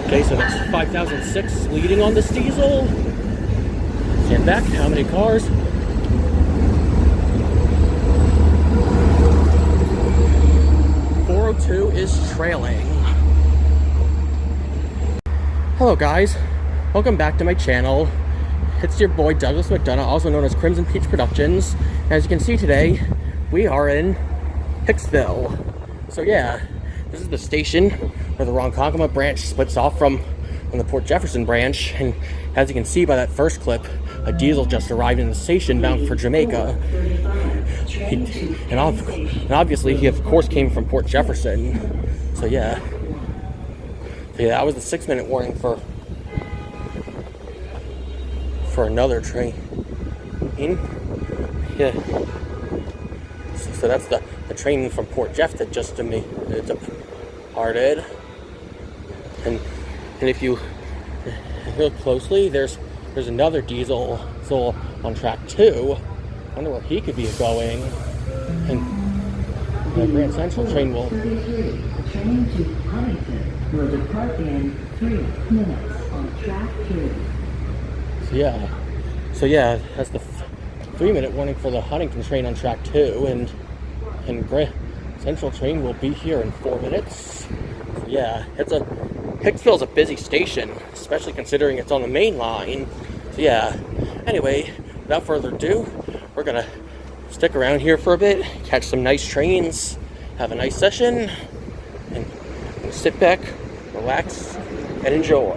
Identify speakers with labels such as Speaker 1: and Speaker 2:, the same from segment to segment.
Speaker 1: Okay, so that's 5,006 leading on this diesel. Stand back, how many cars? .402 is trailing. Hello guys, welcome back to my channel. It's your boy Douglas McDonough, also known as Crimson Peach Productions. As you can see today, we are in Hicksville. So yeah, this is the station where the Ronkonkoma branch splits off from the Port Jefferson branch. And as you can see by that first clip, a diesel just arrived in the station bound for Jamaica. And obviously he of course came from Port Jefferson. So yeah, that was the 6-minute warning for another train. Yeah. So that's the train from Port Jeff that just departed. And if you look closely, there's another diesel on track 2. I wonder where he could be going. And the Grand Central train will.
Speaker 2: The train to Huntington will depart in 3 minutes on track 2.
Speaker 1: So yeah, that's the 3-minute warning for the Huntington train on track 2, and Grand Central train will be here in 4 minutes. So yeah, Hicksville's a busy station, especially considering it's on the main line. So yeah, anyway, without further ado, we're gonna stick around here for a bit, catch some nice trains, have a nice session, and sit back, relax, and enjoy.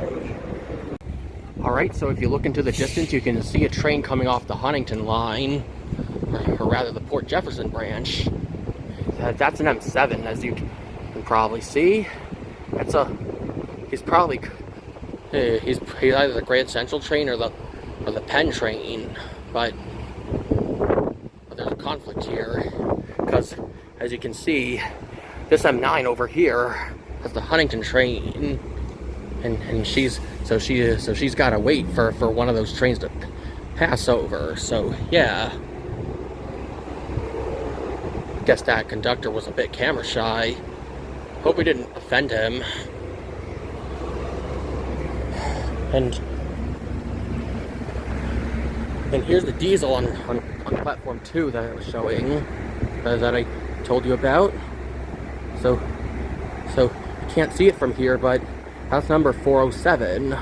Speaker 1: Alright, so if you look into the distance, you can see a train coming off the Huntington line, or rather the Port Jefferson branch. That's an M7, as you can probably see. He's either the Grand Central train or the Penn train, but there's a conflict here, because as you can see, this M9 over here has the Huntington train, and she's got to wait for one of those trains to pass over. So yeah, guess that conductor was a bit camera shy. Hope we didn't offend him. And here's the diesel on platform 2 that I was showing, that I told you about. So you can't see it from here, but that's number 407,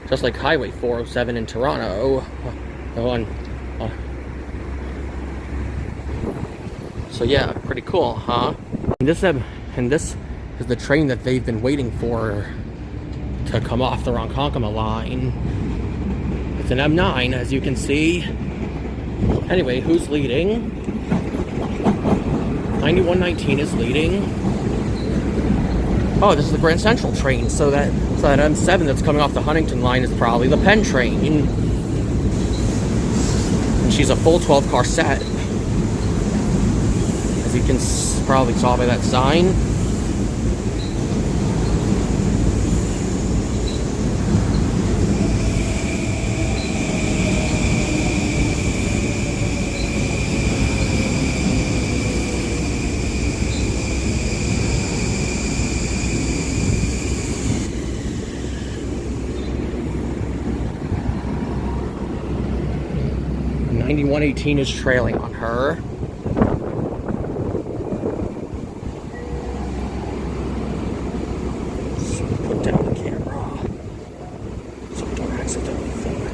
Speaker 1: just like Highway 407 in Toronto. So yeah, pretty cool, huh? And this is the train that they've been waiting for to come off the Ronkonkoma line. It's an M9, as you can see. Anyway, who's leading? 9119 is leading. Oh, this is the Grand Central train, so that M7 that's coming off the Huntington line is probably the Penn train. And she's a full 12-car set, as you can probably saw by that sign. .118 is trailing on her. So put down the camera so we don't accidentally film it.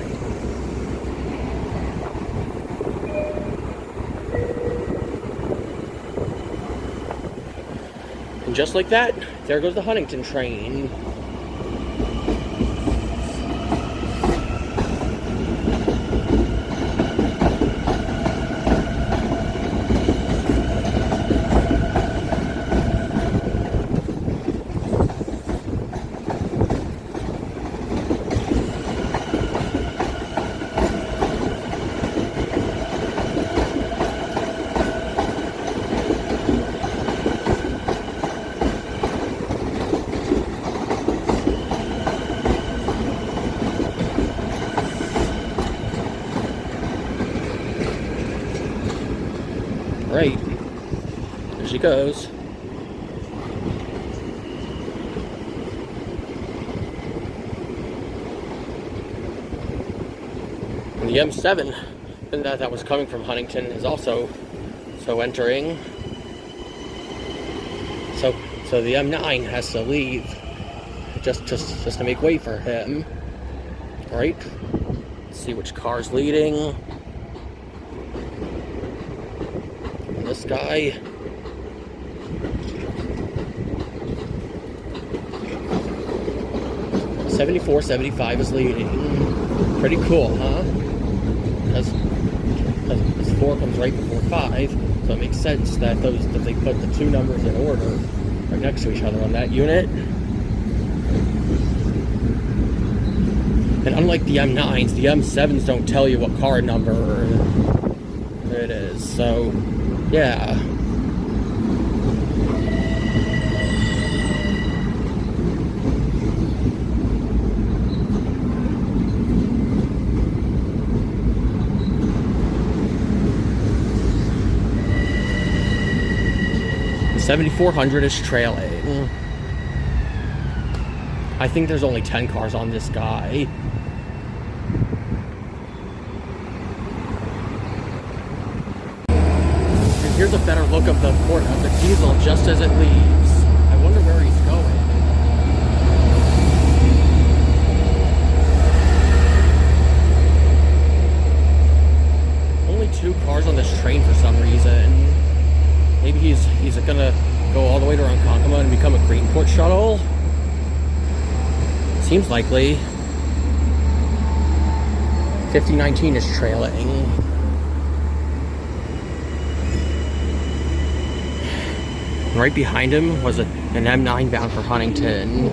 Speaker 1: And just like that, there goes the Huntington train. Right, there she goes. the M7 that was coming from Huntington is also entering. So the M9 has to leave just to make way for him. All right. Let's see which car's leading. And this guy. '74-75 is leading. Pretty cool, huh? Because 4 comes right before 5, so it makes sense that they put the two numbers in order right next to each other on that unit. And unlike the M9s, the M7s don't tell you what car number it is. So, yeah. The 7400 is trailing. I think there's only 10 cars on this guy. Here's a better look of the diesel just as it leaves. I wonder where he's going. Only 2 cars on this train for some reason. Maybe he's gonna go all the way to Ronkonkoma and become a Greenport shuttle. Seems likely. 5019 is trailing. Right behind him was an M9 bound for Huntington.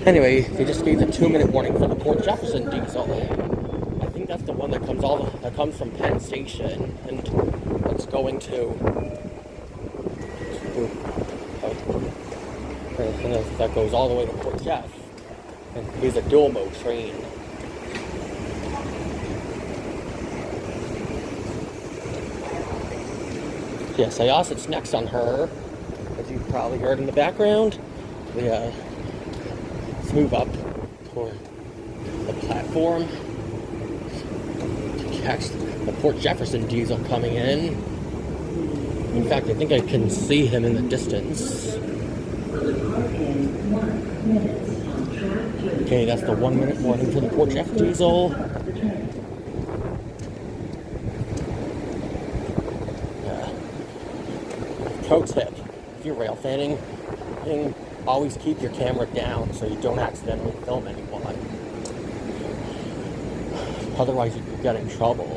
Speaker 1: Anyway, they just gave the 2-minute warning for the Port Jefferson diesel. I think that's the one that comes from Penn Station and it's going to that goes all the way to Port Jeff. And he's a dual mode train. Yeah, Syosset's next on her, as you've probably heard in the background. Yeah, let's move up toward the platform to catch the Port Jefferson diesel coming in. In fact, I think I can see him in the distance. Okay, that's the 1-minute warning for the Port Jeff diesel. Pro tip, if you're rail fanning, always keep your camera down so you don't accidentally film anyone. Otherwise you could get in trouble.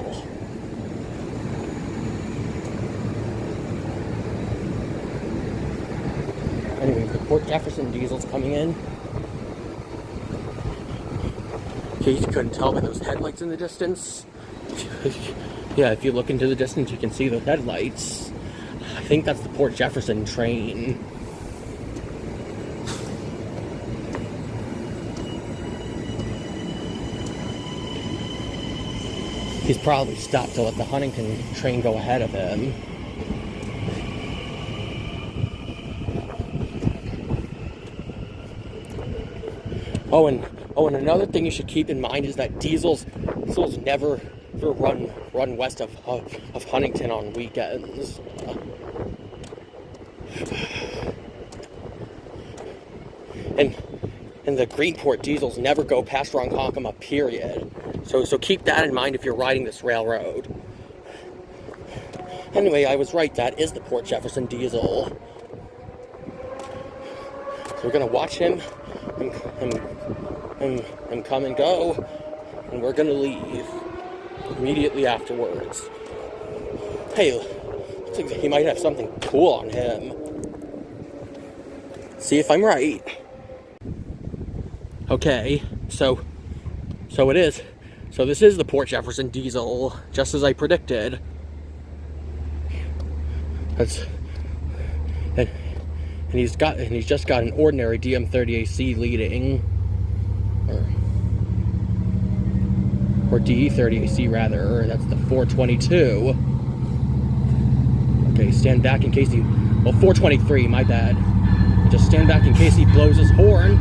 Speaker 1: Anyway, the Port Jefferson diesel's coming in. In case you couldn't tell by those headlights in the distance. Yeah, if you look into the distance you can see those headlights. I think that's the Port Jefferson train. He's probably stopped to let the Huntington train go ahead of him. Oh, and another thing you should keep in mind is that diesels never run west of Huntington on weekends. And the Greenport diesels never go past Ronkonkoma, period. So keep that in mind if you're riding this railroad. Anyway, I was right. That is the Port Jefferson diesel. So we're gonna watch him and come and go, and we're gonna leave immediately afterwards. Hey, looks like he might have something cool on him. See if I'm right. Okay, so it is. So this is the Port Jefferson diesel, just as I predicted. And he's just got an ordinary DM30AC leading, or DE30AC rather. That's the 422. Okay, stand back in case 423. My bad. Just stand back in case he blows his horn.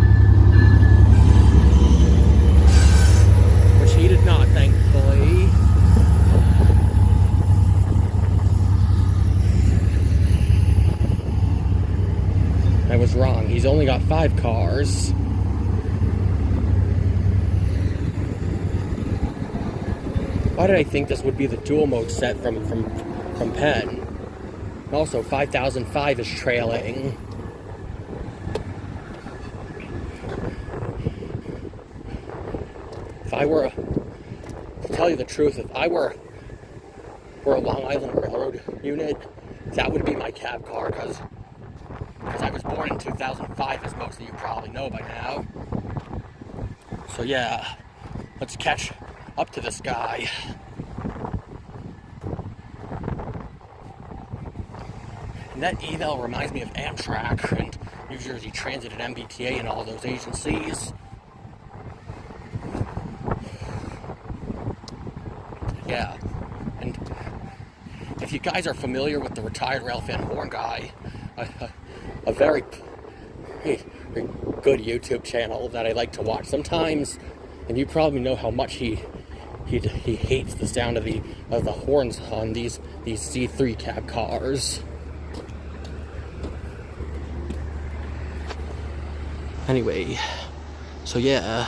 Speaker 1: 2005 cars. Why did I think this would be the dual mode set from Penn? And also, 5005 is trailing. If I were, to tell you the truth, if I were a Long Island Railroad unit, that would be my cab car, because I was born in 2005, as most of you probably know by now. So yeah, let's catch up to this guy. And that eval reminds me of Amtrak and New Jersey Transit and MBTA and all those agencies. Yeah, and if you guys are familiar with the retired Railfan horn guy, a very good YouTube channel that I like to watch sometimes, and you probably know how much he hates the sound of the horns on these C3 cab cars. Anyway, so yeah.